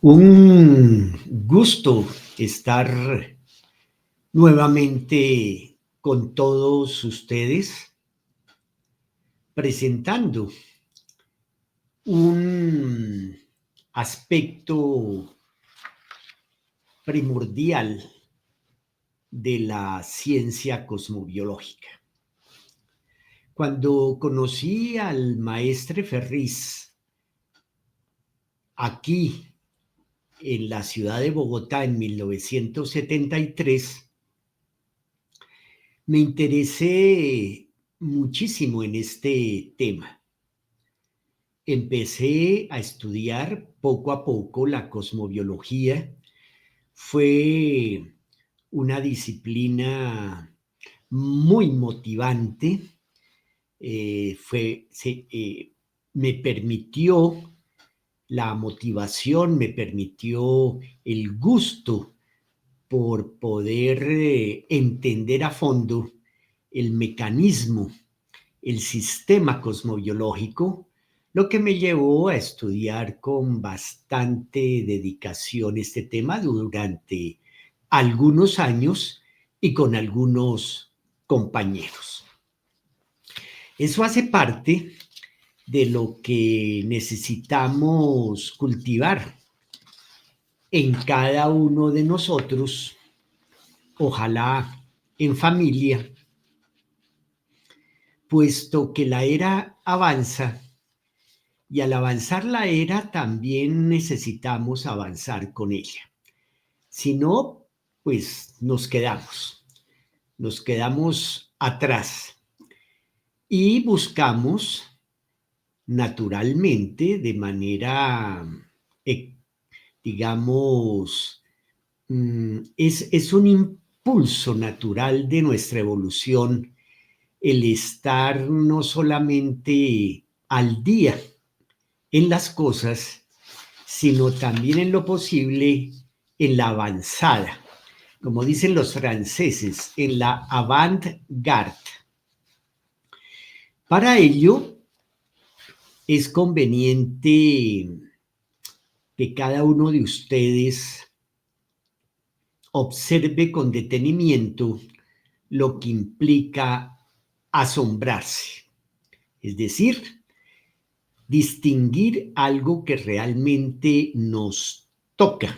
Un gusto estar nuevamente con todos ustedes presentando un aspecto primordial de la ciencia cosmobiológica. Cuando conocí al maestre Ferriz aquí en la ciudad de Bogotá en 1973, me interesé muchísimo en este tema. Empecé a estudiar poco a poco la cosmobiología. Fue una disciplina muy motivante. Me permitió la motivación, me permitió el gusto por poder entender a fondo el mecanismo, el sistema cosmobiológico, lo que me llevó a estudiar con bastante dedicación este tema durante algunos años y con algunos compañeros. Eso hace parte de lo que necesitamos cultivar en cada uno de nosotros, ojalá en familia, puesto que la era avanza y al avanzar la era también necesitamos avanzar con ella. Si no, pues nos quedamos atrás y buscamos naturalmente de manera, digamos, es un impulso natural de nuestra evolución el estar no solamente al día en las cosas, sino también en lo posible en la avanzada, como dicen los franceses, en la avant-garde. Para ello, es conveniente que cada uno de ustedes observe con detenimiento lo que implica asombrarse, es decir, distinguir algo que realmente nos toca,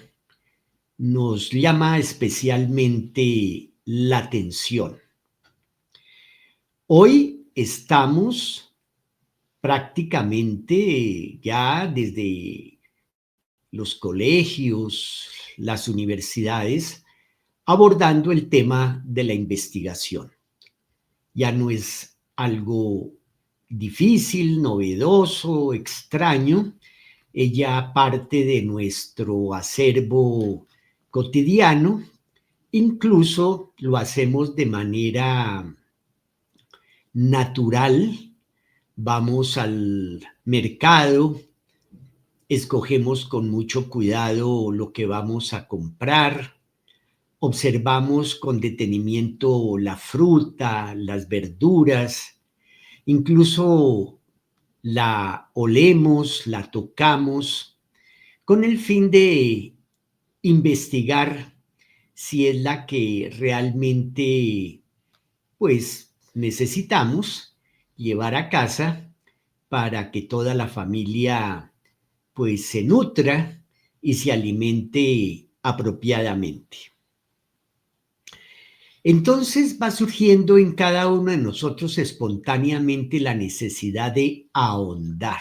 nos llama especialmente la atención. Hoy estamos prácticamente ya desde los colegios, las universidades, abordando el tema de la investigación. Ya no es algo difícil, novedoso, extraño, ella parte de nuestro acervo cotidiano, incluso lo hacemos de manera natural, vamos al mercado, escogemos con mucho cuidado lo que vamos a comprar, observamos con detenimiento la fruta, las verduras, incluso la olemos, la tocamos, con el fin de investigar si es la que realmente, pues, necesitamos llevar a casa para que toda la familia, pues, se nutra y se alimente apropiadamente. Entonces va surgiendo en cada uno de nosotros espontáneamente la necesidad de ahondar,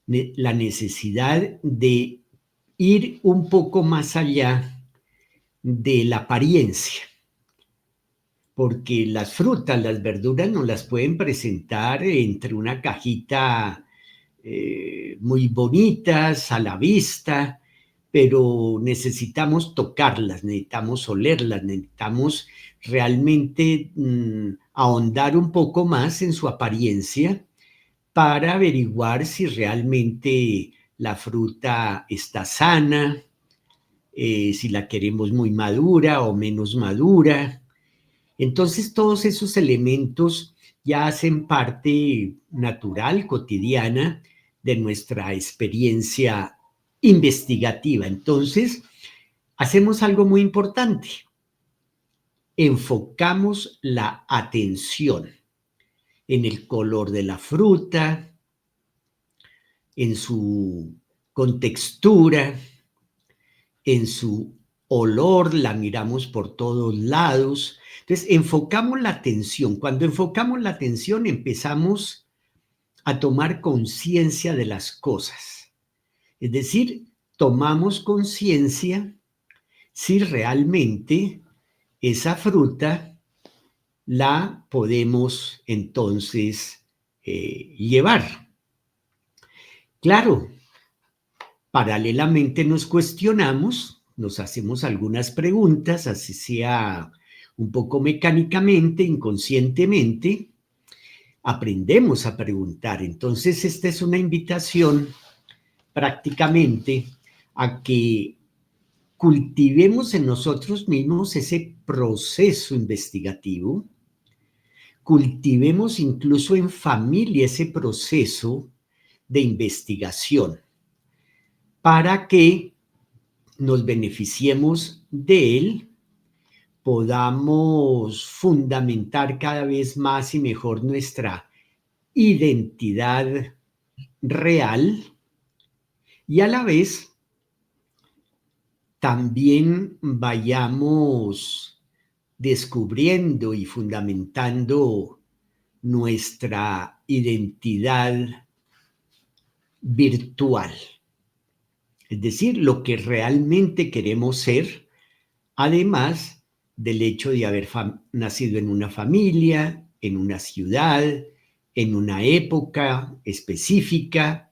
la necesidad de ir un poco más allá de la apariencia, porque las frutas, las verduras nos las pueden presentar entre una cajita muy bonitas a la vista, pero necesitamos tocarlas, necesitamos olerlas, necesitamos realmente ahondar un poco más en su apariencia para averiguar si realmente la fruta está sana, si la queremos muy madura o menos madura. Entonces, todos esos elementos ya hacen parte natural, cotidiana, de nuestra experiencia investigativa. Entonces, hacemos algo muy importante. Enfocamos la atención en el color de la fruta, en su contextura, en su olor, la miramos por todos lados. Entonces, enfocamos la atención. Cuando enfocamos la atención, empezamos a tomar conciencia de las cosas. Es decir, tomamos conciencia si realmente esa fruta la podemos entonces llevar. Claro, paralelamente nos cuestionamos, nos hacemos algunas preguntas, así sea un poco mecánicamente, inconscientemente, aprendemos a preguntar. Entonces, esta es una invitación prácticamente a que cultivemos en nosotros mismos ese proceso investigativo, cultivemos incluso en familia ese proceso de investigación para que nos beneficiemos de él, podamos fundamentar cada vez más y mejor nuestra identidad real y a la vez también vayamos descubriendo y fundamentando nuestra identidad virtual, es decir, lo que realmente queremos ser, además del hecho de haber nacido en una familia, en una ciudad, en una época específica,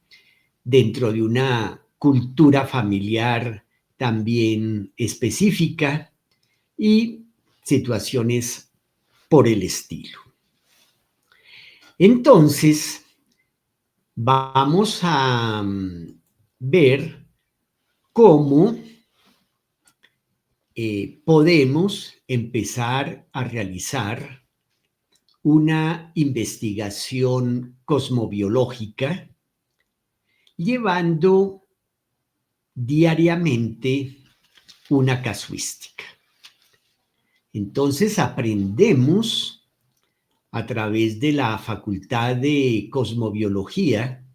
dentro de una cultura familiar también específica y situaciones por el estilo. Entonces, vamos a ver cómo podemos empezar a realizar una investigación cosmobiológica llevando diariamente una casuística. Entonces aprendemos a través de la Facultad de Cosmobiología,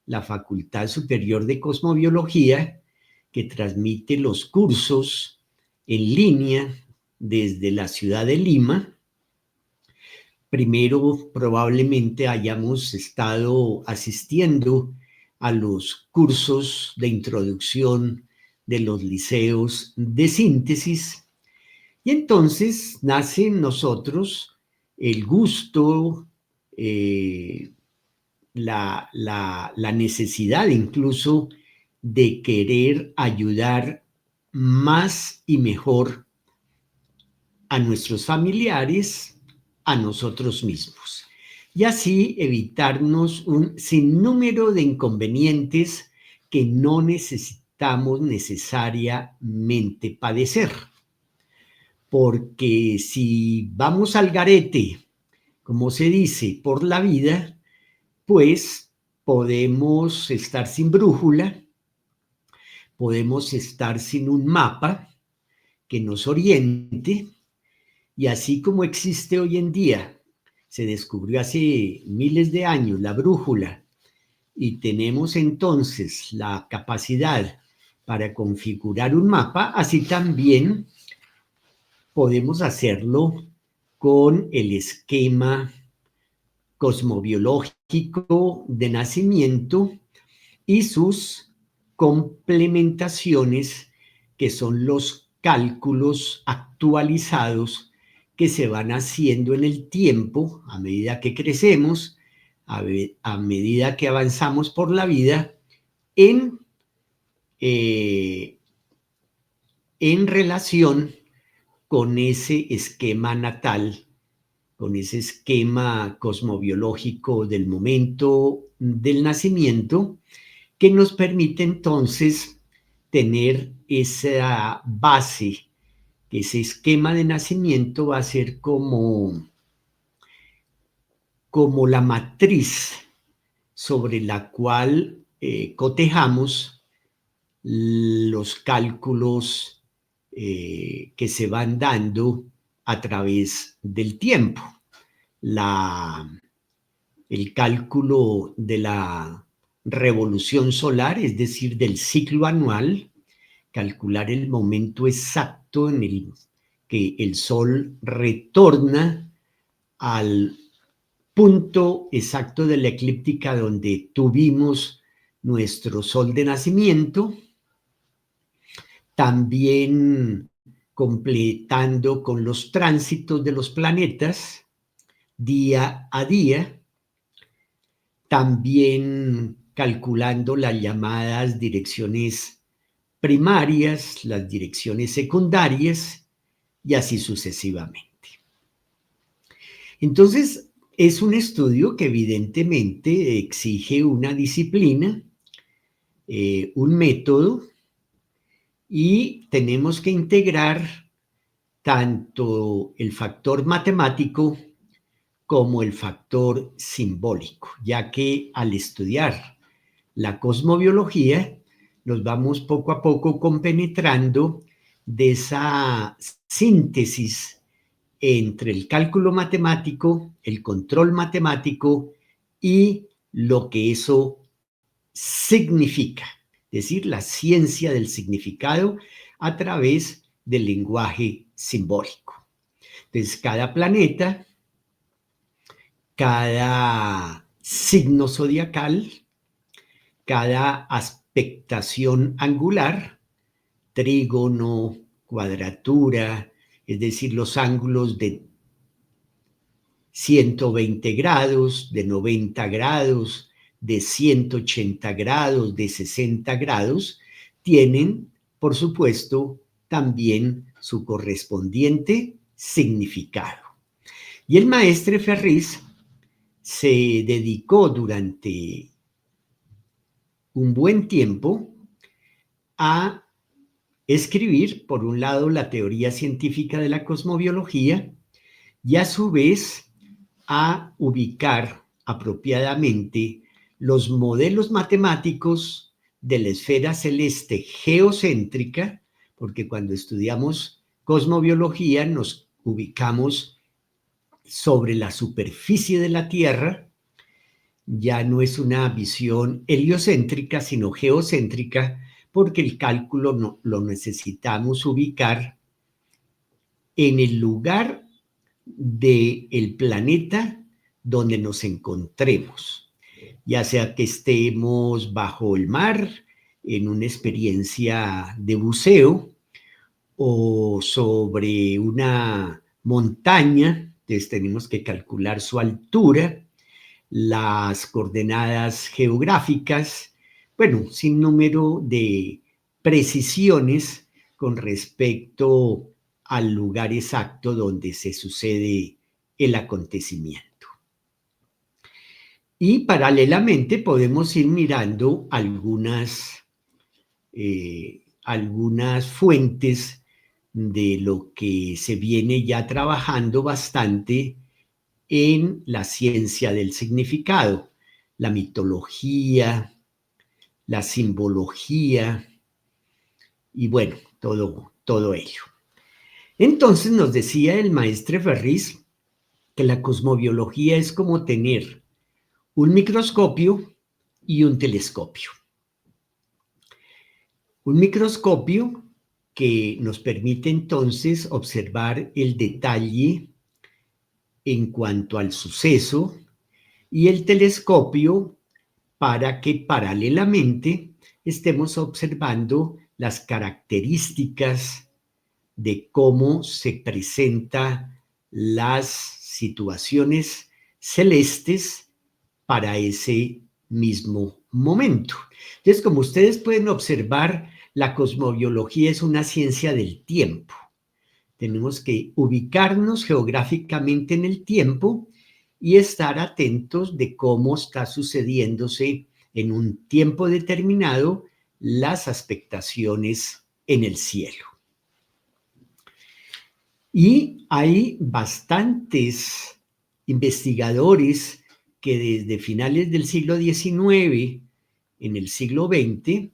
la Facultad Superior de Cosmobiología, que transmite los cursos en línea desde la ciudad de Lima. Primero, probablemente hayamos estado asistiendo a los cursos de introducción de los liceos de síntesis y entonces nace en nosotros el gusto, la necesidad incluso de querer ayudar más y mejor a nuestros familiares, a nosotros mismos, y así evitarnos un sinnúmero de inconvenientes que no necesitamos necesariamente padecer. Porque si vamos al garete, como se dice, por la vida, pues podemos estar sin brújula, podemos estar sin un mapa que nos oriente, y así como existe hoy en día, se descubrió hace miles de años la brújula, y tenemos entonces la capacidad para configurar un mapa, así también podemos hacerlo con el esquema cosmobiológico de nacimiento y sus complementaciones, que son los cálculos actualizados que se van haciendo en el tiempo a medida que crecemos, a medida que avanzamos por la vida, eh, en relación con ese esquema natal, con ese esquema cosmobiológico del momento del nacimiento, que nos permite entonces tener esa base, que ese esquema de nacimiento va a ser como la matriz sobre la cual cotejamos los cálculos que se van dando a través del tiempo. El cálculo de la revolución solar, es decir, del ciclo anual, calcular el momento exacto en el que el Sol retorna al punto exacto de la eclíptica donde tuvimos nuestro Sol de nacimiento, también completando con los tránsitos de los planetas día a día, también calculando las llamadas direcciones primarias, las direcciones secundarias y así sucesivamente. Entonces, es un estudio que evidentemente exige una disciplina, un método, y tenemos que integrar tanto el factor matemático como el factor simbólico, ya que al estudiar la cosmobiología nos vamos poco a poco compenetrando de esa síntesis entre el cálculo matemático, el control matemático y lo que eso significa, es decir, la ciencia del significado a través del lenguaje simbólico. Entonces, cada planeta, cada signo zodiacal, cada aspectación angular, trígono, cuadratura, es decir, los ángulos de 120 grados, de 90 grados, de 180 grados, de 60 grados, tienen, por supuesto, también su correspondiente significado. Y el maestre Ferriz se dedicó durante un buen tiempo a escribir, por un lado, la teoría científica de la cosmobiología y a su vez a ubicar apropiadamente los modelos matemáticos de la esfera celeste geocéntrica, porque cuando estudiamos cosmobiología nos ubicamos sobre la superficie de la Tierra, ya no es una visión heliocéntrica, sino geocéntrica, porque el cálculo lo necesitamos ubicar en el lugar del planeta donde nos encontremos, ya sea que estemos bajo el mar, en una experiencia de buceo, o sobre una montaña, entonces tenemos que calcular su altura, las coordenadas geográficas, bueno, sin número de precisiones con respecto al lugar exacto donde se sucede el acontecimiento. Y paralelamente podemos ir mirando algunas fuentes de lo que se viene ya trabajando bastante en la ciencia del significado, la mitología, la simbología y bueno, todo ello. Entonces nos decía el maestre Ferriz que la cosmobiología es como tener un microscopio y un telescopio. Un microscopio que nos permite entonces observar el detalle en cuanto al suceso y el telescopio para que paralelamente estemos observando las características de cómo se presentan las situaciones celestes para ese mismo momento. Entonces, como ustedes pueden observar, la cosmobiología es una ciencia del tiempo. Tenemos que ubicarnos geográficamente en el tiempo y estar atentos de cómo está sucediéndose en un tiempo determinado las aspectaciones en el cielo. Y hay bastantes investigadores que desde finales del siglo XIX, en el siglo XX,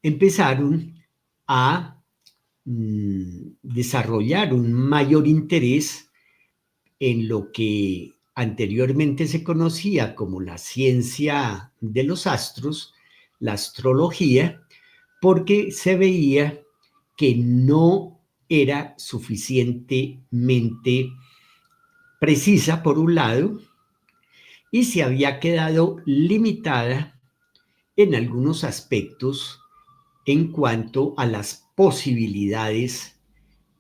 empezaron a desarrollar un mayor interés en lo que anteriormente se conocía como la ciencia de los astros, la astrología, porque se veía que no era suficientemente precisa por un lado y se había quedado limitada en algunos aspectos en cuanto a las posibilidades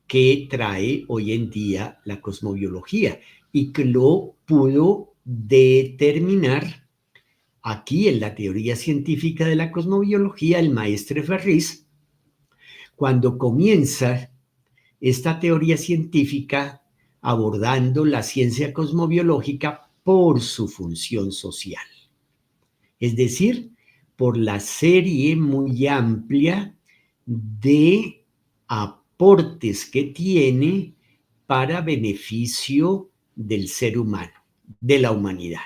que trae hoy en día la cosmobiología y que lo pudo determinar aquí en la teoría científica de la cosmobiología el maestre Ferriz cuando comienza esta teoría científica abordando la ciencia cosmobiológica por su función social, es decir, por la serie muy amplia de aportes que tiene para beneficio del ser humano, de la humanidad.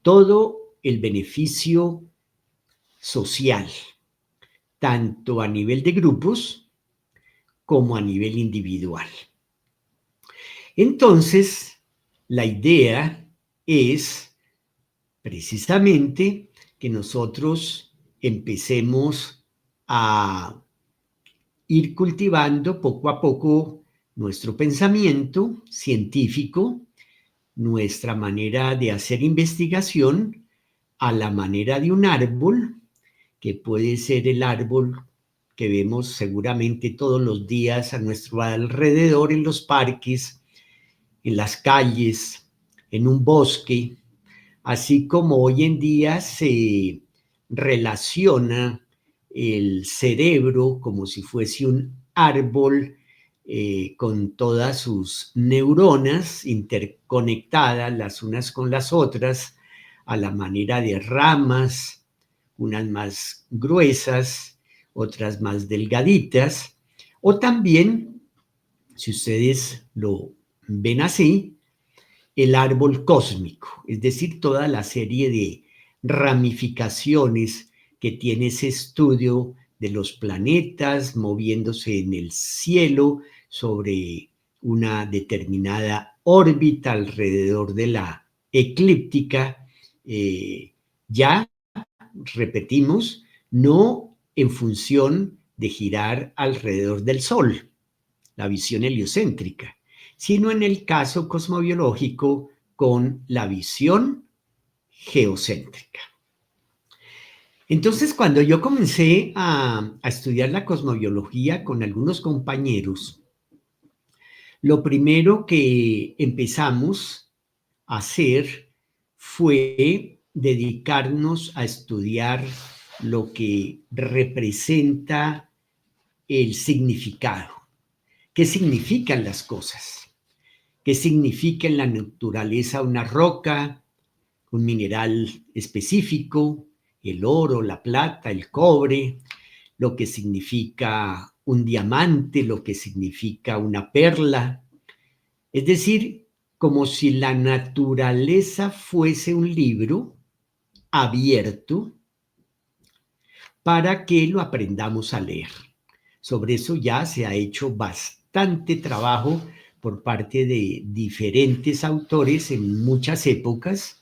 Todo el beneficio social, tanto a nivel de grupos como a nivel individual. Entonces, la idea es precisamente que nosotros empecemos a ir cultivando poco a poco nuestro pensamiento científico, nuestra manera de hacer investigación a la manera de un árbol, que puede ser el árbol que vemos seguramente todos los días a nuestro alrededor en los parques, en las calles, en un bosque, así como hoy en día se relaciona el cerebro como si fuese un árbol con todas sus neuronas interconectadas las unas con las otras, a la manera de ramas, unas más gruesas, otras más delgaditas, o también, si ustedes lo ven así, el árbol cósmico, es decir, toda la serie de ramificaciones que tiene ese estudio de los planetas moviéndose en el cielo sobre una determinada órbita alrededor de la eclíptica, ya repetimos, no en función de girar alrededor del Sol, la visión heliocéntrica, sino en el caso cosmobiológico con la visión geocéntrica. Entonces, cuando yo comencé a estudiar la cosmobiología con algunos compañeros, lo primero que empezamos a hacer fue dedicarnos a estudiar lo que representa el significado. ¿Qué significan las cosas? ¿Qué significa en la naturaleza una roca, un mineral específico, el oro, la plata, el cobre, lo que significa un diamante, lo que significa una perla? Es decir, como si la naturaleza fuese un libro abierto para que lo aprendamos a leer. Sobre eso ya se ha hecho bastante trabajo por parte de diferentes autores en muchas épocas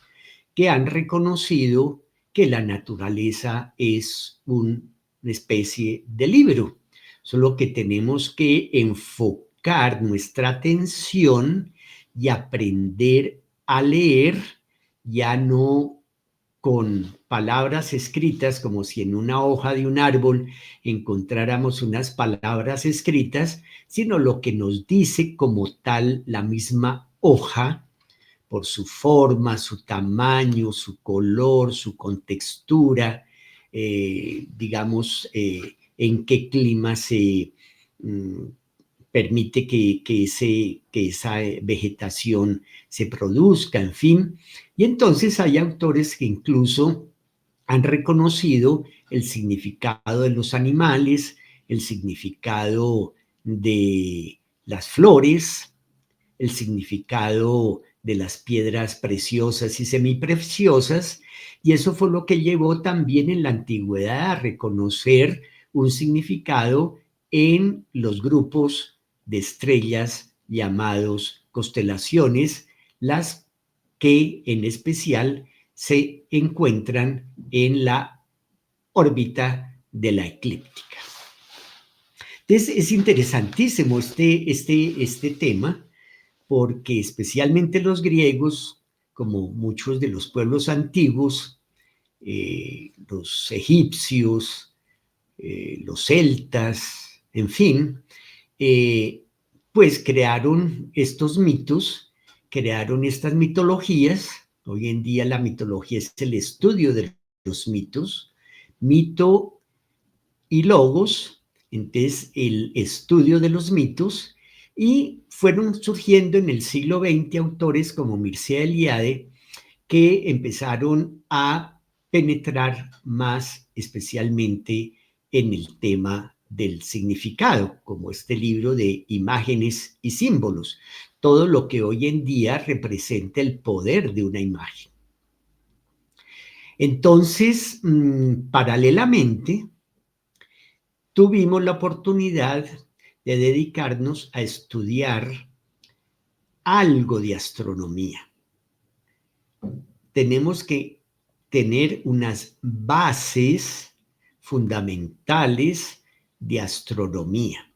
que han reconocido que la naturaleza es una especie de libro, solo que tenemos que enfocar nuestra atención y aprender a leer, ya no con palabras escritas, como si en una hoja de un árbol encontráramos unas palabras escritas, sino lo que nos dice como tal la misma hoja, por su forma, su tamaño, su color, su contextura, digamos, en qué clima se permite que esa vegetación se produzca, en fin. Y entonces hay autores que incluso han reconocido el significado de los animales, el significado de las flores, el significado de las piedras preciosas y semipreciosas, y eso fue lo que llevó también en la antigüedad a reconocer un significado en los grupos de estrellas llamados constelaciones, las que en especial se encuentran en la órbita de la eclíptica. Entonces es interesantísimo este tema, porque especialmente los griegos, como muchos de los pueblos antiguos, los egipcios, los celtas, en fin, pues crearon estos mitos, crearon estas mitologías. Hoy en día la mitología es el estudio de los mitos, mito y logos, entonces el estudio de los mitos, y fueron surgiendo en el siglo XX autores como Mircea Eliade que empezaron a penetrar más especialmente en el tema del significado, como este libro de Imágenes y Símbolos, todo lo que hoy en día representa el poder de una imagen. Entonces, paralelamente, tuvimos la oportunidad de dedicarnos a estudiar algo de astronomía. Tenemos que tener unas bases fundamentales de astronomía.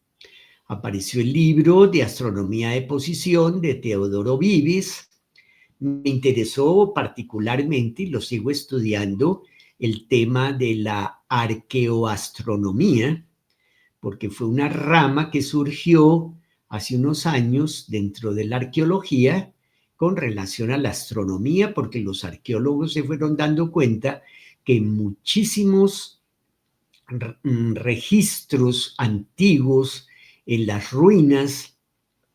Apareció el libro de Astronomía de Posición de Teodoro Vives. Me interesó particularmente, y lo sigo estudiando, el tema de la arqueoastronomía, porque fue una rama que surgió hace unos años dentro de la arqueología con relación a la astronomía, porque los arqueólogos se fueron dando cuenta que muchísimos registros antiguos en las ruinas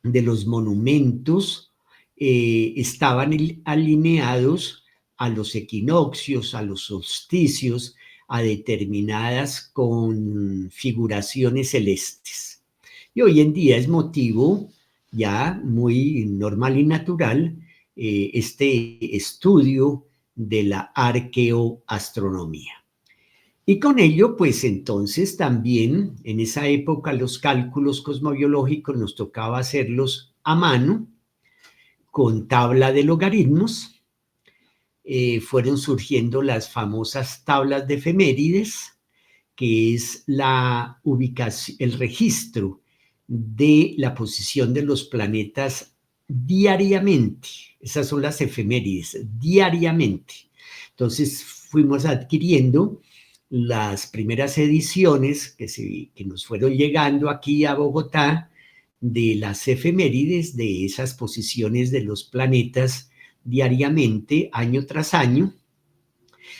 de los monumentos estaban alineados a los equinoccios, a los solsticios, a determinadas configuraciones celestes. Y hoy en día es motivo ya muy normal y natural este estudio de la arqueoastronomía. Y con ello, pues entonces también en esa época los cálculos cosmobiológicos nos tocaba hacerlos a mano, con tabla de logaritmos. Fueron surgiendo las famosas tablas de efemérides, que es la ubicación, el registro de la posición de los planetas diariamente. Esas son las efemérides, diariamente. Entonces fuimos adquiriendo las primeras ediciones que nos fueron llegando aquí a Bogotá de las efemérides de esas posiciones de los planetas diariamente, año tras año,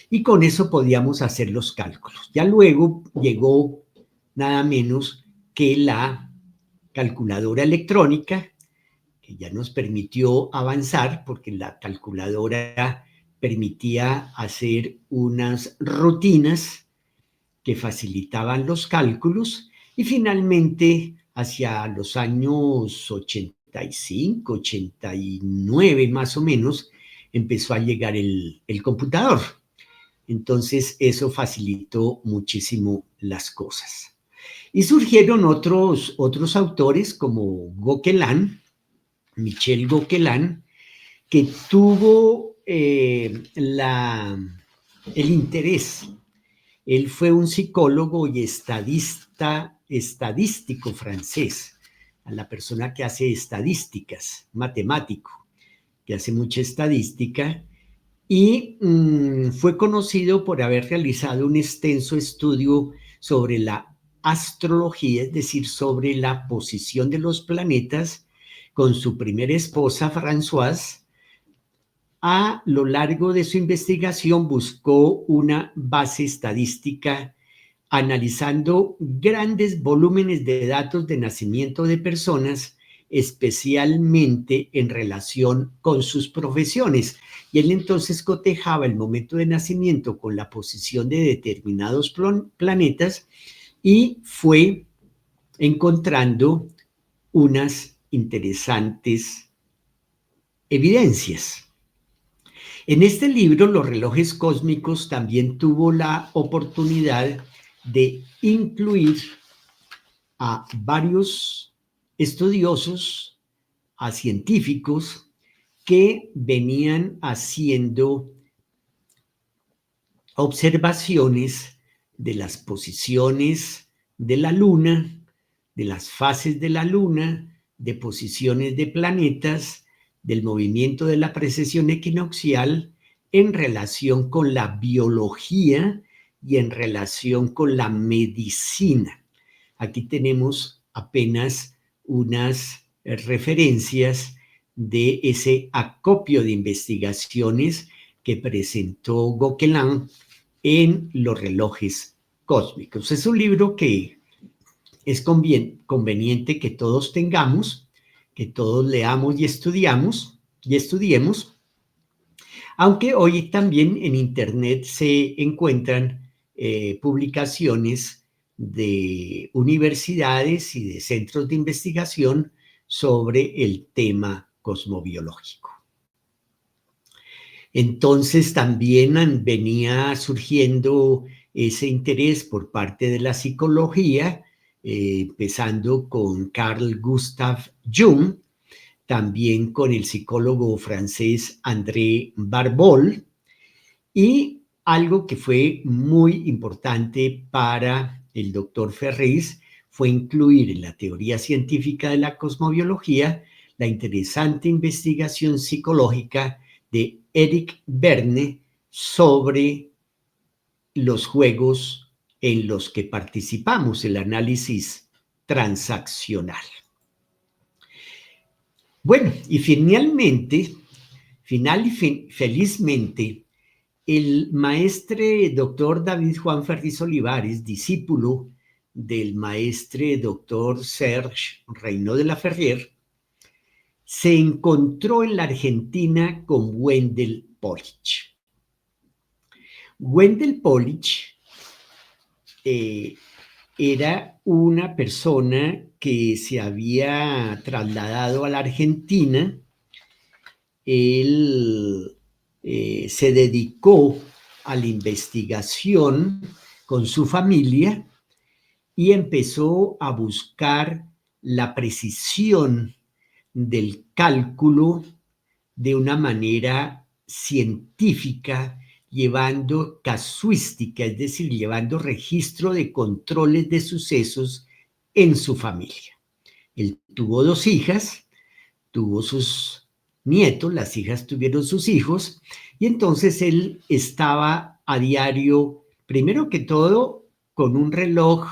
y con eso podíamos hacer los cálculos. Ya luego llegó nada menos que la calculadora electrónica, que ya nos permitió avanzar, porque la calculadora permitía hacer unas rutinas que facilitaban los cálculos, y finalmente hacia los años 85, 89 más o menos, empezó a llegar el computador. Entonces eso facilitó muchísimo las cosas. Y surgieron otros autores como Gauquelin, Michel Gauquelin, que tuvo el interés. Él fue un psicólogo y estadístico francés, a la persona que hace estadísticas, matemático, que hace mucha estadística, y fue conocido por haber realizado un extenso estudio sobre la astrología, es decir, sobre la posición de los planetas, con su primera esposa, Françoise. A lo largo de su investigación buscó una base estadística analizando grandes volúmenes de datos de nacimiento de personas, especialmente en relación con sus profesiones. Y él entonces cotejaba el momento de nacimiento con la posición de determinados planetas y fue encontrando unas interesantes evidencias. En este libro, Los relojes cósmicos, también tuvo la oportunidad de incluir a varios estudiosos, a científicos que venían haciendo observaciones de las posiciones de la Luna, de las fases de la Luna, de posiciones de planetas, del movimiento de la precesión equinoccial en relación con la biología y en relación con la medicina. Aquí tenemos apenas unas referencias de ese acopio de investigaciones que presentó Gauquelin en Los relojes cósmicos. Es un libro que es conveniente que todos tengamos, que todos leamos y estudiemos, aunque hoy también en Internet se encuentran publicaciones de universidades y de centros de investigación sobre el tema cosmobiológico. Entonces también venía surgiendo ese interés por parte de la psicología, empezando con Carl Gustav Jung, también con el psicólogo francés André Barbol, y algo que fue muy importante para el doctor Ferriz fue incluir en la teoría científica de la cosmobiología la interesante investigación psicológica de Eric Berne sobre los juegos en los que participamos, el análisis transaccional. Bueno, y felizmente, el maestre doctor David Juan Ferriz Olivares, discípulo del maestre doctor Serge Reynaud de la Ferrière, se encontró en la Argentina con Wendell Pollich. Wendell Pollich era una persona que se había trasladado a la Argentina. Él se dedicó a la investigación con su familia y empezó a buscar la precisión del cálculo de una manera científica, llevando casuística, es decir, llevando registro de controles de sucesos en su familia. Él tuvo 2 hijas, tuvo sus nietos, las hijas tuvieron sus hijos, y entonces él estaba a diario, primero que todo, con un reloj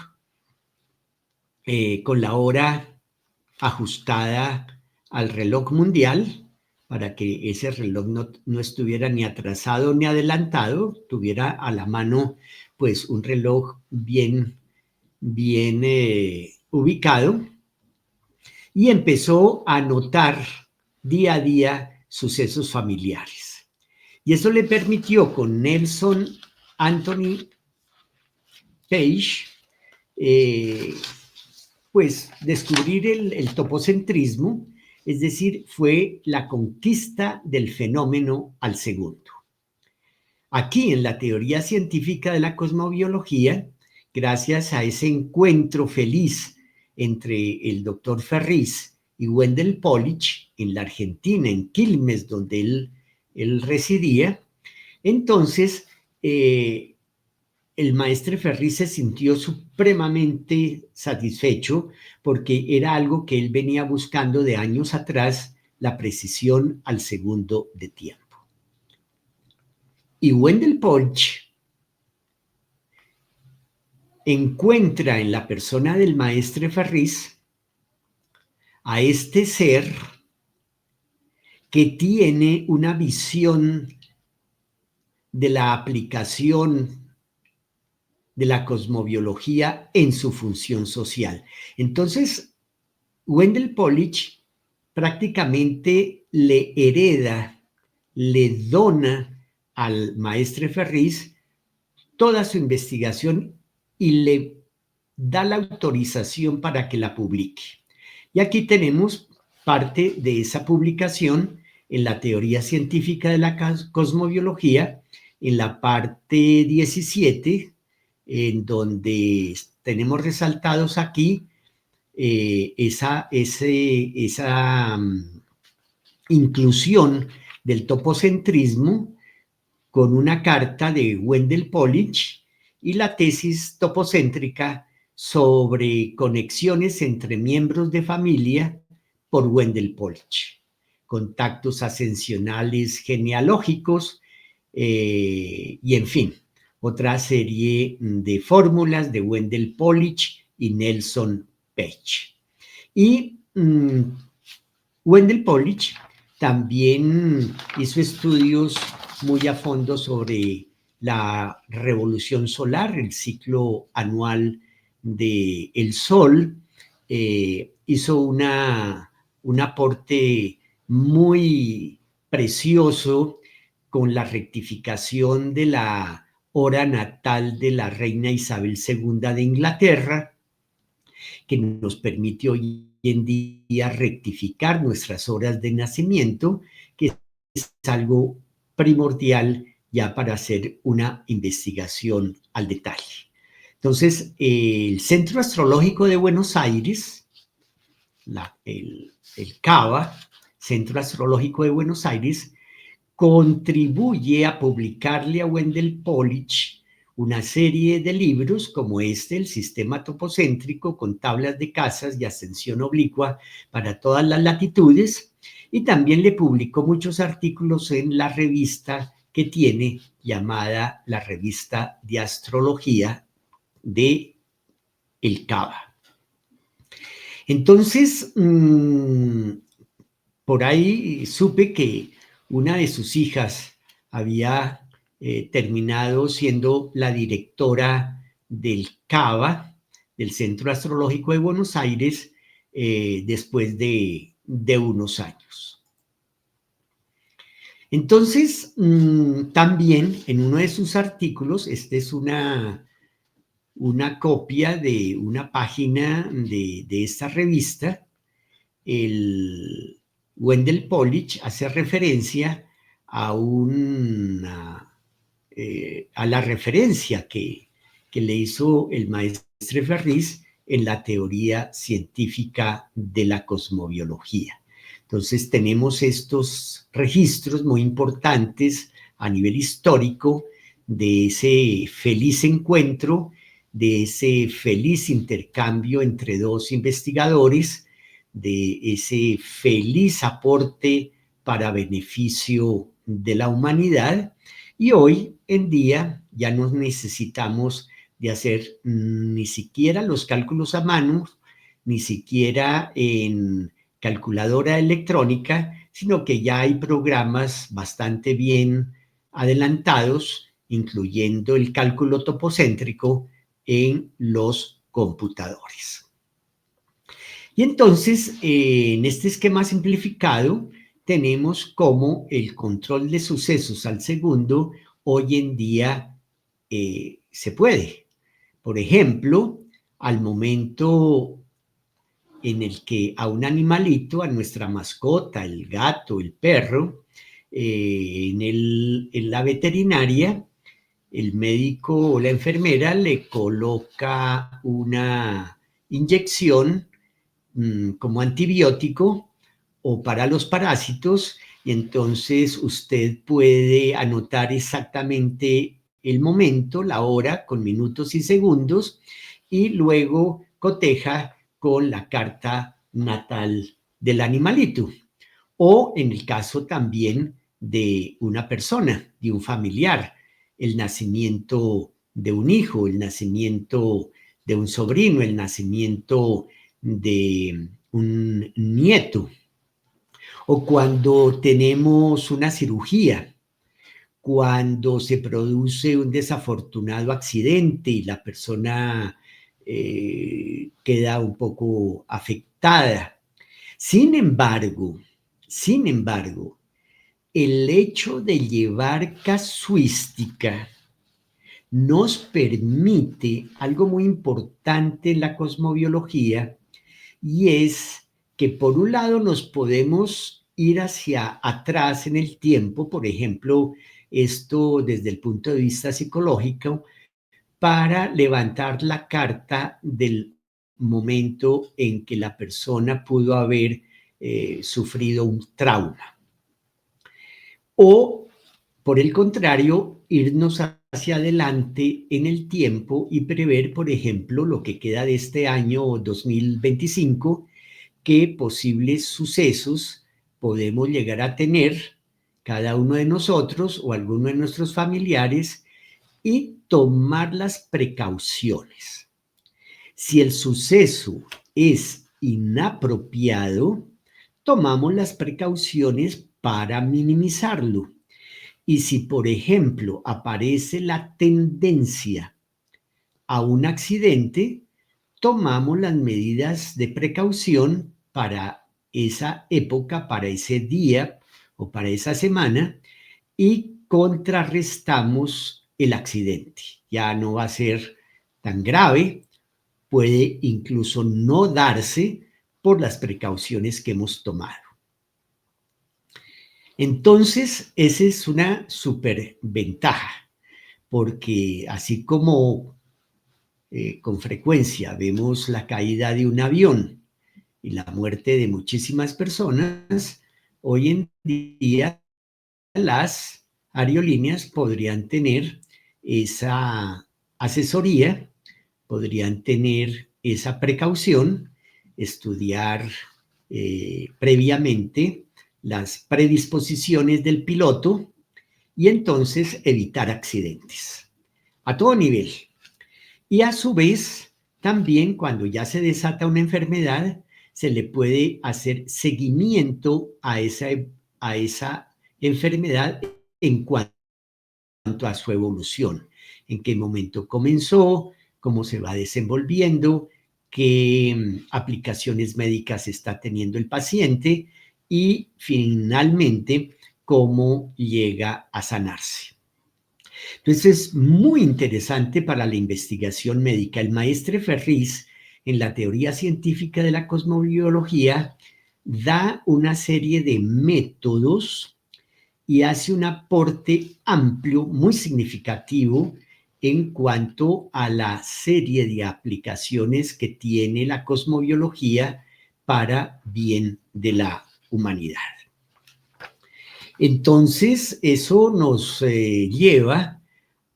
con la hora ajustada al reloj mundial, para que ese reloj no estuviera ni atrasado ni adelantado, tuviera a la mano pues un reloj bien ubicado, y empezó a notar día a día sucesos familiares. Y eso le permitió con Nelson Anthony Page pues descubrir el topocentrismo, es decir, fue la conquista del fenómeno al segundo. Aquí en la teoría científica de la cosmobiología, gracias a ese encuentro feliz entre el doctor Ferriz y Wendell Pollich en la Argentina, en Quilmes, donde él residía, entonces el maestre Ferriz se sintió supremamente satisfecho porque era algo que él venía buscando de años atrás, la precisión al segundo de tiempo. Y Wendell Pollich encuentra en la persona del maestre Ferriz a este ser que tiene una visión de la aplicación de la cosmobiología en su función social. Entonces, Wendell Pollich prácticamente le hereda, le dona al maestre Ferriz toda su investigación y le da la autorización para que la publique. Y aquí tenemos parte de esa publicación en la teoría científica de la cosmobiología, en la parte 17, en donde tenemos resaltados aquí esa inclusión del topocentrismo con una carta de Wendell Pollich y la tesis topocéntrica sobre conexiones entre miembros de familia por Wendell Pollich, contactos ascensionales genealógicos y en fin, otra serie de fórmulas de Wendell Pollich y Nelson Page. Y Wendell Pollich también hizo estudios muy a fondo sobre la revolución solar, el ciclo anual del Sol. Hizo un aporte muy precioso con la rectificación de la hora natal de la reina Isabel II de Inglaterra, que nos permite hoy en día rectificar nuestras horas de nacimiento, que es algo primordial ya para hacer una investigación al detalle. Entonces, el Centro Astrológico de Buenos Aires, el CABA, Centro Astrológico de Buenos Aires, contribuye a publicarle a Wendell Pollich una serie de libros como este, El Sistema Topocéntrico, con tablas de casas y ascensión oblicua para todas las latitudes, y también le publicó muchos artículos en la revista que tiene llamada la Revista de Astrología de el CABA. Entonces, por ahí supe que una de sus hijas había terminado siendo la directora del CABA, del Centro Astrológico de Buenos Aires, después de unos años. Entonces, también en uno de sus artículos, esta es una copia de una página de esta revista, el Wendell Pollich hace referencia a la referencia que le hizo el maestre Ferriz en la teoría científica de la cosmobiología. Entonces tenemos estos registros muy importantes a nivel histórico de ese feliz encuentro, de ese feliz intercambio entre dos investigadores, de ese feliz aporte para beneficio de la humanidad, y hoy en día ya no necesitamos de hacer ni siquiera los cálculos a mano, ni siquiera en calculadora electrónica, sino que ya hay programas bastante bien adelantados, incluyendo el cálculo topocéntrico en los computadores. Y entonces, en este esquema simplificado, tenemos cómo el control de sucesos al segundo hoy en día se puede. Por ejemplo, al momento en el que a un animalito, a nuestra mascota, el gato, el perro, en la veterinaria, el médico o la enfermera le coloca una inyección como antibiótico o para los parásitos, y entonces usted puede anotar exactamente el momento, la hora, con minutos y segundos, y luego coteja con la carta natal del animalito. O en el caso también de una persona, de un familiar, el nacimiento de un hijo, el nacimiento de un sobrino, el nacimiento de un nieto, o cuando tenemos una cirugía, cuando se produce un desafortunado accidente y la persona queda un poco afectada. Sin embargo, el hecho de llevar casuística nos permite algo muy importante en la cosmobiología, y es que por un lado nos podemos ir hacia atrás en el tiempo, por ejemplo, esto desde el punto de vista psicológico, para levantar la carta del momento en que la persona pudo haber sufrido un trauma. O, por el contrario, irnos hacia adelante en el tiempo y prever, por ejemplo, lo que queda de este año 2025, qué posibles sucesos podemos llegar a tener cada uno de nosotros o alguno de nuestros familiares y tomar las precauciones. Si el suceso es inapropiado, tomamos las precauciones para minimizarlo. Y si, por ejemplo, aparece la tendencia a un accidente, tomamos las medidas de precaución para esa época, para ese día o para esa semana y contrarrestamos el accidente. Ya no va a ser tan grave, puede incluso no darse por las precauciones que hemos tomado. Entonces, esa es una superventaja, porque así como con frecuencia vemos la caída de un avión y la muerte de muchísimas personas, hoy en día las aerolíneas podrían tener esa asesoría, podrían tener esa precaución, estudiar previamente las predisposiciones del piloto y entonces evitar accidentes a todo nivel. Y a su vez, también cuando ya se desata una enfermedad, se le puede hacer seguimiento a esa enfermedad en cuanto a su evolución, en qué momento comenzó, cómo se va desenvolviendo, qué aplicaciones médicas está teniendo el paciente y finalmente cómo llega a sanarse. Entonces es muy interesante para la investigación médica. El maestre Ferris, en la teoría científica de la cosmobiología, da una serie de métodos y hace un aporte amplio, muy significativo, en cuanto a la serie de aplicaciones que tiene la cosmobiología para bien de la humanidad. Entonces, eso nos lleva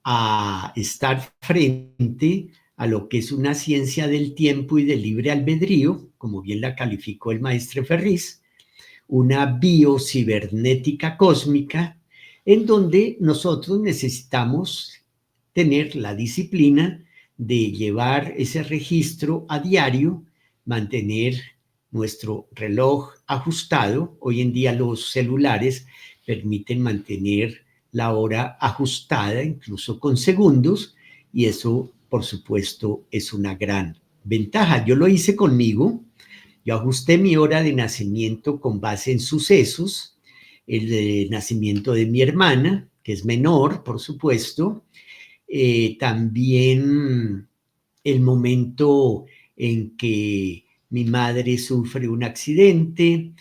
a estar frente a lo que es una ciencia del tiempo y del libre albedrío, como bien la calificó el maestro Ferris, una biocibernética cósmica, en donde nosotros necesitamos tener la disciplina de llevar ese registro a diario, mantener nuestro reloj ajustado. Hoy en día los celulares permiten mantener la hora ajustada, incluso con segundos, y eso, por supuesto, es una gran ventaja. Yo lo hice conmigo. Yo ajusté mi hora de nacimiento con base en sucesos, el nacimiento de mi hermana, que es menor, por supuesto, también el momento en que mi madre sufre un accidente,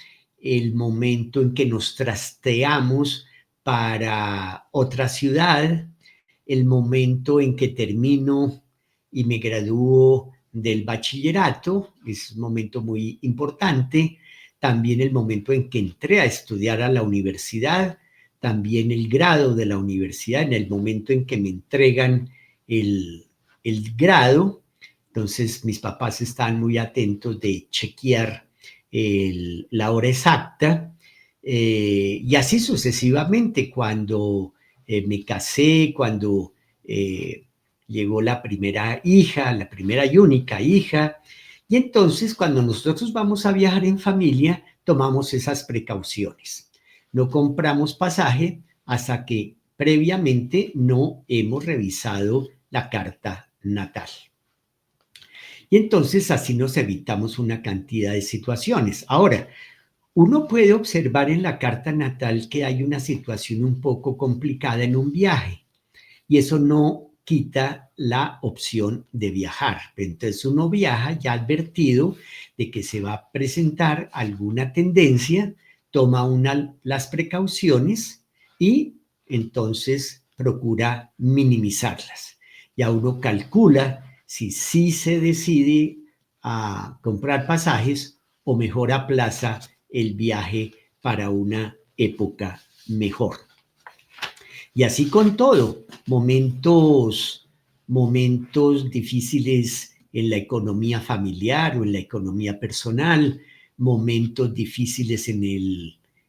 el momento en que nos trasteamos para otra ciudad, el momento en que termino y me gradúo del bachillerato, es un momento muy importante, también el momento en que entré a estudiar a la universidad, también el grado de la universidad, en el momento en que me entregan el grado. Entonces mis papás están muy atentos de chequear la hora exacta, y así sucesivamente. Cuando me casé, cuando llegó la primera hija, la primera y única hija, y entonces cuando nosotros vamos a viajar en familia, tomamos esas precauciones. No compramos pasaje hasta que previamente no hemos revisado la carta natal. Y entonces así nos evitamos una cantidad de situaciones. Ahora, uno puede observar en la carta natal que hay una situación un poco complicada en un viaje, y eso no quita la opción de viajar. Entonces uno viaja ya advertido de que se va a presentar alguna tendencia toma las precauciones y entonces procura minimizarlas. Ya uno calcula si sí se decide a comprar pasajes o mejor aplaza el viaje para una época mejor. Y así con todo, momentos difíciles en la economía familiar o en la economía personal, momentos difíciles en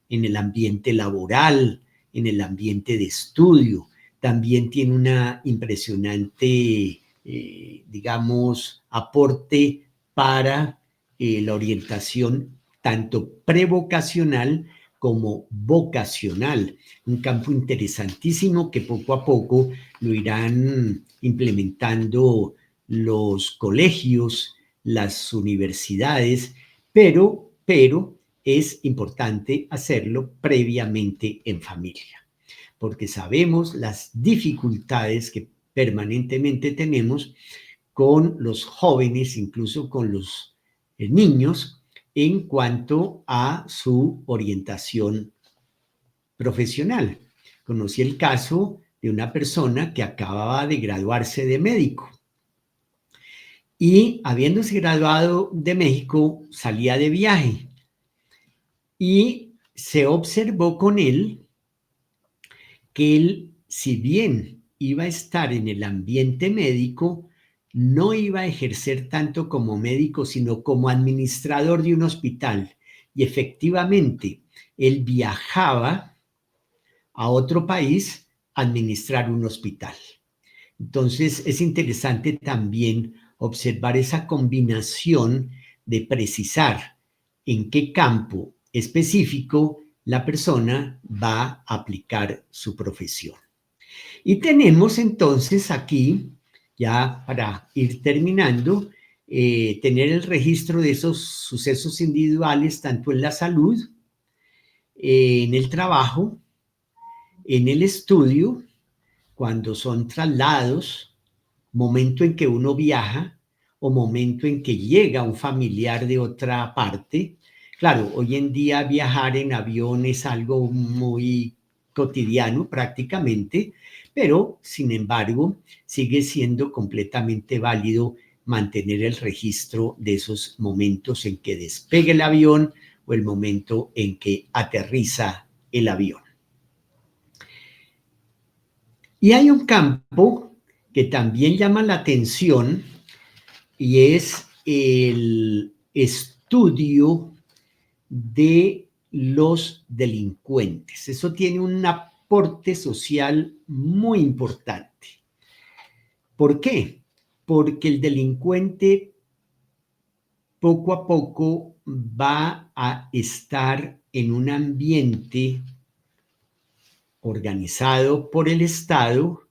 el ambiente laboral, en el ambiente de estudio. También tiene una impresionante, digamos, aporte para la orientación tanto prevocacional como vocacional, un campo interesantísimo que poco a poco lo irán implementando los colegios, las universidades, pero es importante hacerlo previamente en familia, porque sabemos las dificultades que permanentemente tenemos con los jóvenes, incluso con los niños, en cuanto a su orientación profesional. Conocí el caso de una persona que acababa de graduarse de médico y habiéndose graduado de México salía de viaje y se observó con él que él, si bien iba a estar en el ambiente médico, no iba a ejercer tanto como médico, sino como administrador de un hospital. Y efectivamente, él viajaba a otro país a administrar un hospital. Entonces, es interesante también observar esa combinación de precisar en qué campo específico la persona va a aplicar su profesión. Y tenemos entonces aquí, ya para ir terminando, tener el registro de esos sucesos individuales, tanto en la salud, en el trabajo, en el estudio, cuando son traslados, momento en que uno viaja o momento en que llega un familiar de otra parte. Claro, hoy en día viajar en avión es algo muy cotidiano prácticamente, pero sin embargo sigue siendo completamente válido mantener el registro de esos momentos en que despegue el avión o el momento en que aterriza el avión. Y hay un campo que también llama la atención y es el estudio de los delincuentes. Eso tiene un aporte social muy importante. ¿Por qué? Porque el delincuente poco a poco va a estar en un ambiente organizado por el Estado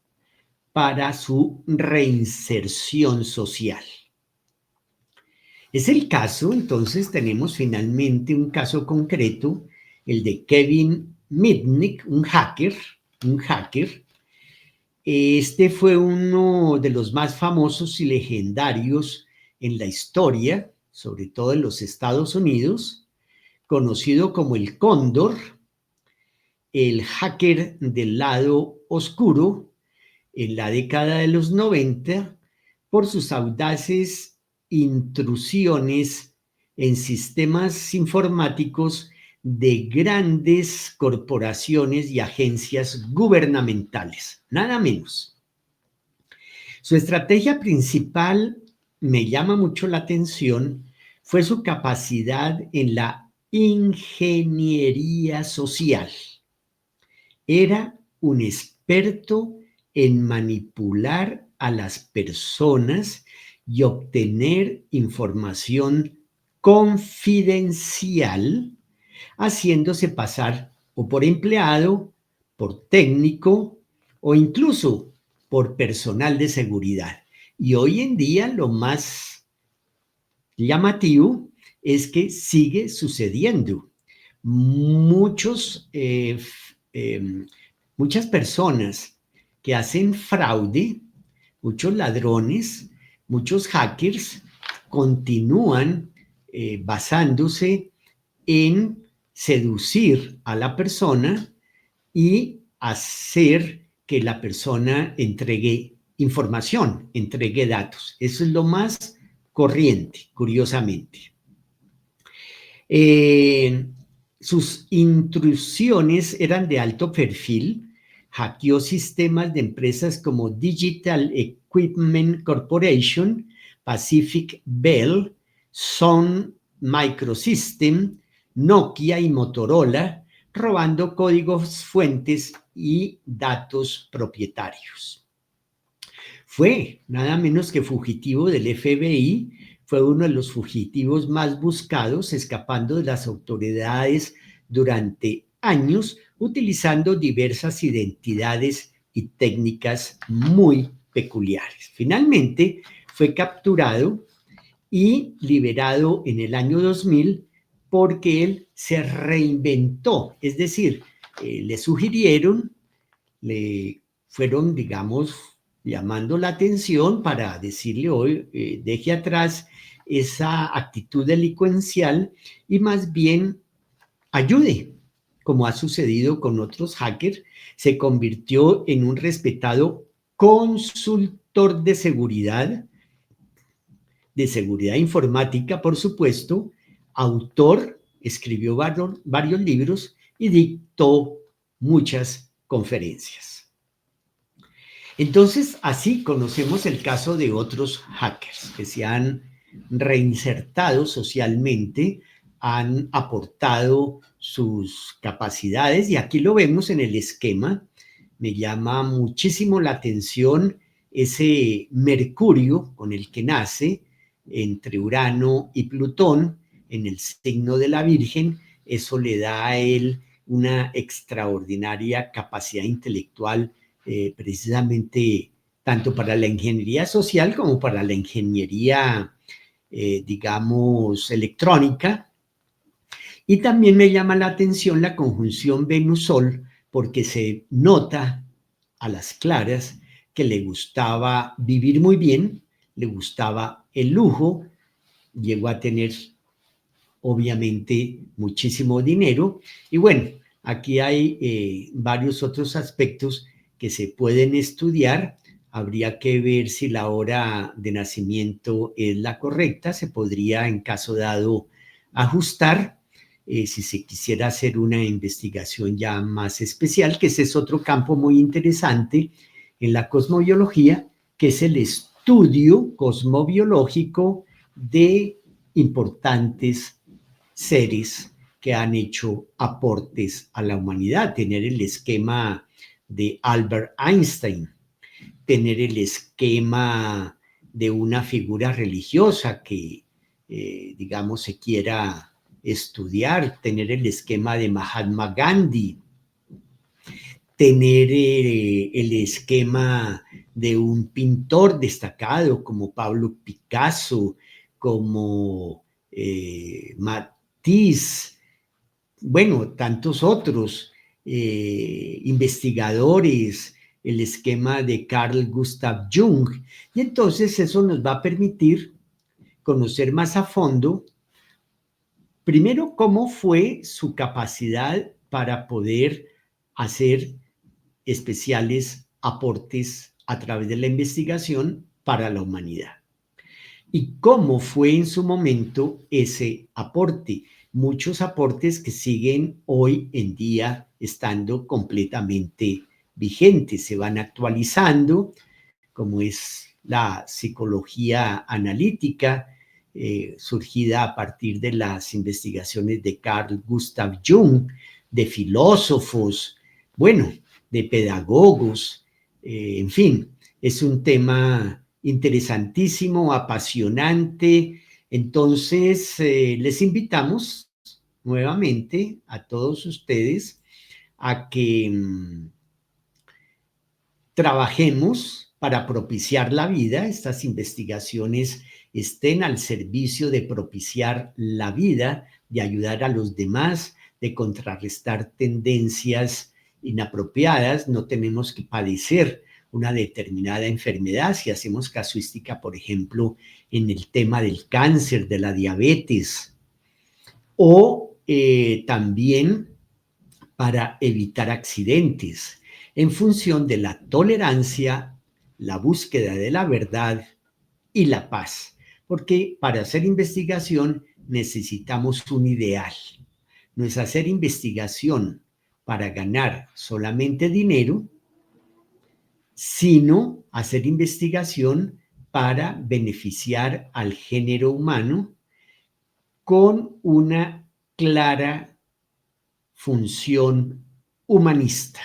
para su reinserción social. Es el caso, entonces tenemos finalmente un caso concreto, el de Kevin Mitnick, un hacker. Este fue uno de los más famosos y legendarios en la historia, sobre todo en los Estados Unidos, conocido como el Cóndor, el hacker del lado oscuro en la década de los 90 por sus audaces intrusiones en sistemas informáticos de grandes corporaciones y agencias gubernamentales, nada menos. Su estrategia principal, me llama mucho la atención, fue su capacidad en la ingeniería social. Era un experto en manipular a las personas y obtener información confidencial, haciéndose pasar o por empleado, por técnico o incluso por personal de seguridad. Y hoy en día lo más llamativo es que sigue sucediendo. Muchas personas que hacen fraude, muchos ladrones, muchos hackers, continúan basándose en seducir a la persona y hacer que la persona entregue información, entregue datos. Eso es lo más corriente, curiosamente. Sus intrusiones eran de alto perfil. Hackeó sistemas de empresas como Digital Equipment Corporation, Pacific Bell, Sun Microsystem, Nokia y Motorola, robando códigos fuentes y datos propietarios. Fue nada menos que fugitivo del FBI, fue uno de los fugitivos más buscados, escapando de las autoridades durante años, utilizando diversas identidades y técnicas muy peculiares. Finalmente, fue capturado y liberado en el año 2000 porque él se reinventó, es decir, le sugirieron, le fueron, digamos, llamando la atención para decirle hoy, deje atrás esa actitud delincuencial y más bien ayude, como ha sucedido con otros hackers. Se convirtió en un respetado consultor de seguridad informática, por supuesto, autor, escribió varios libros y dictó muchas conferencias. Entonces, así conocemos el caso de otros hackers que se han reinsertado socialmente, han aportado sus capacidades y aquí lo vemos en el esquema. Me llama muchísimo la atención ese Mercurio con el que nace entre Urano y Plutón en el signo de la Virgen. Eso le da a él una extraordinaria capacidad intelectual, precisamente tanto para la ingeniería social como para la ingeniería, digamos, electrónica. Y también me llama la atención la conjunción Venus-Sol, porque se nota a las claras que le gustaba vivir muy bien, le gustaba el lujo, llegó a tener obviamente muchísimo dinero. Y bueno, aquí hay varios otros aspectos que se pueden estudiar. Habría que ver si la hora de nacimiento es la correcta. Se podría, en caso dado, ajustar si se quisiera hacer una investigación ya más especial, que ese es otro campo muy interesante en la cosmobiología, que es el estudio cosmobiológico de importantes seres que han hecho aportes a la humanidad. Tener el esquema de Albert Einstein, tener el esquema de una figura religiosa que, digamos, se quiera estudiar, tener el esquema de Mahatma Gandhi, tener el esquema de un pintor destacado como Pablo Picasso, como Matisse, bueno, tantos otros investigadores, el esquema de Carl Gustav Jung. Y entonces eso nos va a permitir conocer más a fondo, primero, cómo fue su capacidad para poder hacer especiales aportes a través de la investigación para la humanidad. Y cómo fue en su momento ese aporte. Muchos aportes que siguen hoy en día estando completamente vigentes, se van actualizando, como es la psicología analítica, surgida a partir de las investigaciones de Carl Gustav Jung, de filósofos, bueno, de pedagogos, en fin, es un tema interesantísimo, apasionante. Entonces, les invitamos nuevamente a todos ustedes a que trabajemos para propiciar la vida. Estas investigaciones estén al servicio de propiciar la vida, de ayudar a los demás, de contrarrestar tendencias inapropiadas. No tenemos que padecer una determinada enfermedad si hacemos casuística, por ejemplo, en el tema del cáncer, de la diabetes, o también para evitar accidentes, en función de la tolerancia, la búsqueda de la verdad y la paz. Porque para hacer investigación necesitamos un ideal. No es hacer investigación para ganar solamente dinero, sino hacer investigación para beneficiar al género humano con una clara función humanista.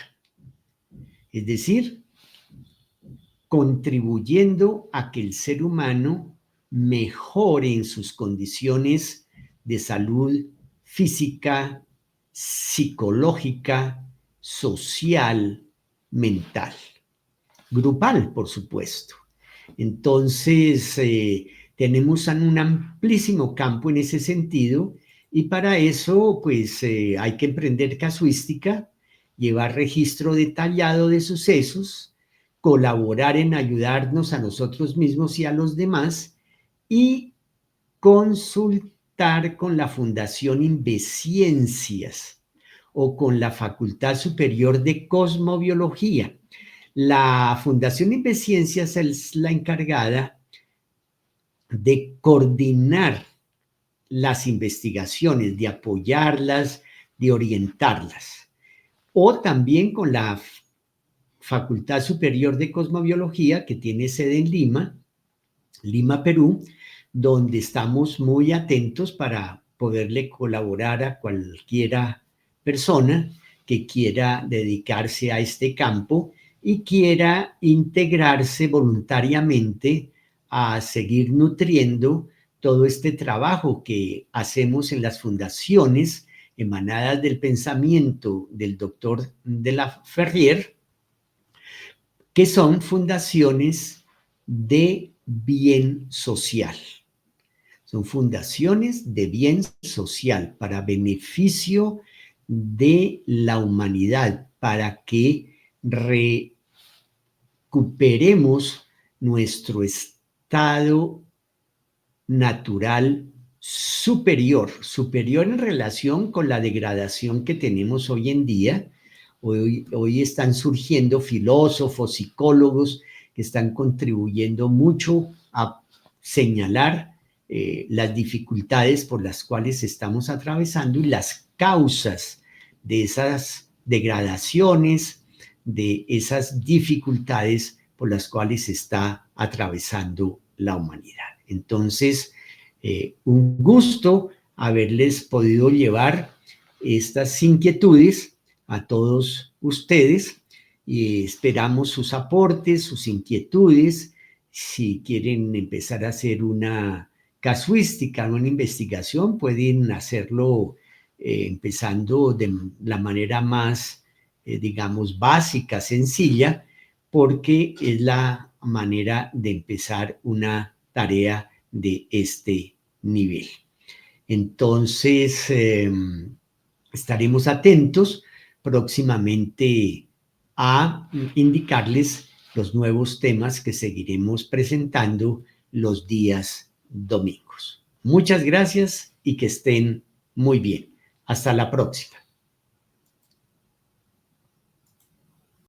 Es decir, contribuyendo a que el ser humano mejore en sus condiciones de salud física, psicológica, social, mental, grupal, por supuesto. Entonces, tenemos un amplísimo campo en ese sentido y para eso, pues, hay que emprender casuística, llevar registro detallado de sucesos, colaborar en ayudarnos a nosotros mismos y a los demás y consultar con la Fundación Inves o con la Facultad Superior de Cosmobiología. La Fundación Inves es la encargada de coordinar las investigaciones, de apoyarlas, de orientarlas. O también con la Facultad Superior de Cosmobiología, que tiene sede en Lima, Perú, donde estamos muy atentos para poderle colaborar a cualquiera persona que quiera dedicarse a este campo y quiera integrarse voluntariamente a seguir nutriendo todo este trabajo que hacemos en las fundaciones emanadas del pensamiento del doctor de la Ferrier, que son fundaciones de bien social. Son fundaciones de bien social para beneficio de la humanidad, para que recuperemos nuestro estado natural superior en relación con la degradación que tenemos hoy en día. Hoy están surgiendo filósofos, psicólogos que están contribuyendo mucho a señalar las dificultades por las cuales estamos atravesando y las causas de esas degradaciones, de esas dificultades por las cuales está atravesando la humanidad. Entonces, un gusto haberles podido llevar estas inquietudes a todos ustedes y esperamos sus aportes, sus inquietudes. Si quieren empezar a hacer una casuística, una investigación, pueden hacerlo empezando de la manera más, digamos, básica, sencilla, porque es la manera de empezar una tarea de este nivel. Entonces, estaremos atentos próximamente a indicarles los nuevos temas que seguiremos presentando los días domingos. Muchas gracias y que estén muy bien. Hasta la próxima.